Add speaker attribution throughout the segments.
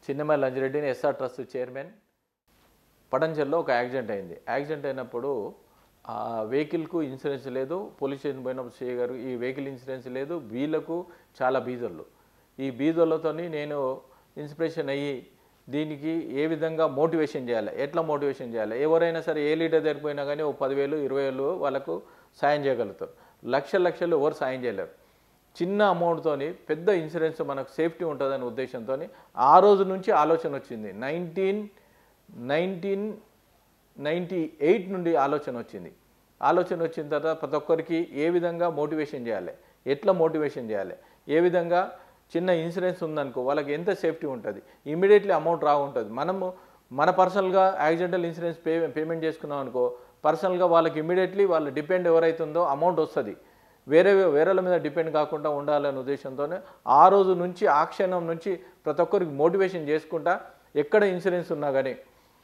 Speaker 1: చిన్నమల్లి లంజిరెడ్డిని SR trust chairman. పడంజల్లో ఒక accident అయింది. Accident అయినప్పుడు ఆ వెహికల్కు ఇన్సూరెన్స్ లేదు. పోలీస్ స్టేషన్ పోయినప్పుడు సిఐ గారు ఈ వెహికల్ ఇన్సూరెన్స్ లేదు, వీళ్ళకు చాలా బీదోళ్ళు. ఈ బీదోళ్ళతో నేను ఇన్స్పిరేషన్ అయ్యి దీనికి ఏ విధంగా మోటివేషన్ చేయాలి, ఎట్లా మోటివేషన్ చేయాలి. ఎవరైనా సరే ఏ లీడర్ దగ్గరికి పోయినా కానీ ఓ 10,000 20,000 వాళ్ళకు సాయం చేయగలుగుతారు. లక్షలు ఎవరు సాయం చేయలేరు. చిన్న అమౌంట్తో పెద్ద ఇన్సూరెన్స్ మనకు సేఫ్టీ ఉంటుందనే ఉద్దేశంతో ఆ రోజు నుంచి ఆలోచన వచ్చింది. 1998 నుండి ఆలోచన వచ్చింది. ఆలోచన వచ్చిన తర్వాత ప్రతి ఒక్కరికి ఏ విధంగా మోటివేషన్ చేయాలి, ఎట్లా మోటివేషన్ చేయాలి, ఏ విధంగా చిన్న ఇన్సూరెన్స్ ఉందనుకో వాళ్ళకి ఎంత సేఫ్టీ ఉంటుంది, ఇమీడియట్లీ అమౌంట్ ఉంటుంది. మన పర్సనల్గా యాక్సిడెంటల్ ఇన్సూరెన్స్ పేమెంట్ చేసుకున్నాం అనుకో, పర్సనల్గా వాళ్ళకి ఇమీడియట్లీ వాళ్ళ డిపెండ్ ఎవరైతుందో అమౌంట్ వస్తుంది. వేరేల మీద డిపెండ్ కాకుండా ఉండాలనే ఉద్దేశంతోనే ఆ రోజు నుంచి ఆ క్షణం నుంచి ప్రతి ఒక్కరికి మోటివేషన్ చేసుకుంటా, ఎక్కడ ఇన్సూరెన్స్ ఉన్నా కానీ,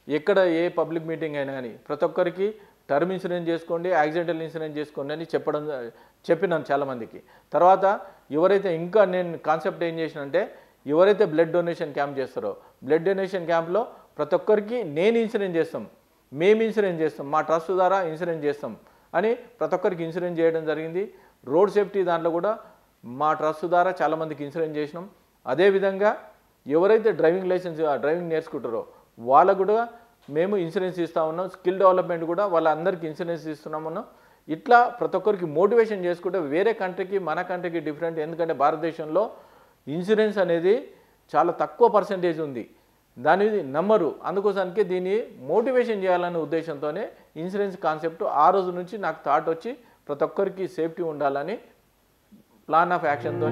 Speaker 1: ఎక్కడ ఏ పబ్లిక్ మీటింగ్ అయినా కానీ ప్రతి ఒక్కరికి టర్మ్ ఇన్సూరెన్స్ చేసుకోండి, యాక్సిడెంటల్ ఇన్సూరెన్స్ చేసుకోండి అని చెప్పినాను చాలామందికి. తర్వాత ఎవరైతే ఇంకా నేను కాన్సెప్ట్ ఏం చేసినంటే, ఎవరైతే బ్లడ్ డొనేషన్ క్యాంప్ చేస్తారో బ్లడ్ డొనేషన్ క్యాంప్లో ప్రతి ఒక్కరికి నేను ఇన్సూరెన్స్ చేస్తాం, మేము ఇన్సూరెన్స్ చేస్తాం, మా ట్రస్ట్ ద్వారా ఇన్సూరెన్స్ చేస్తాం అని ప్రతి ఒక్కరికి ఇన్సూరెన్స్ చేయడం జరిగింది. రోడ్ సేఫ్టీ దాంట్లో కూడా మా ట్రస్ట్ ద్వారా చాలామందికి ఇన్సూరెన్స్ చేసినాం. అదేవిధంగా ఎవరైతే డ్రైవింగ్ నేర్చుకుంటారో వాళ్ళకు కూడా మేము ఇన్సూరెన్స్ ఇస్తూ ఉన్నాం. స్కిల్ డెవలప్మెంట్ కూడా వాళ్ళందరికీ ఇన్సూరెన్స్ ఇస్తున్నామన్నాం. ఇట్లా ప్రతి ఒక్కరికి మోటివేషన్ చేసుకుంటే వేరే కంట్రీకి మన కంట్రీకి డిఫరెంట్. ఎందుకంటే భారతదేశంలో ఇన్సూరెన్స్ అనేది చాలా తక్కువ పర్సెంటేజ్ ఉంది, దాని నమ్మరు. అందుకోసానికి దీన్ని మోటివేషన్ చేయాలనే ఉద్దేశంతోనే ఇన్సూరెన్స్ కాన్సెప్ట్ ఆ రోజు నుంచి నాకు థాట్ వచ్చి ప్రతి ఒక్కరికి సేఫ్టీ ఉండాలని ప్లాన్ ఆఫ్ యాక్షన్తో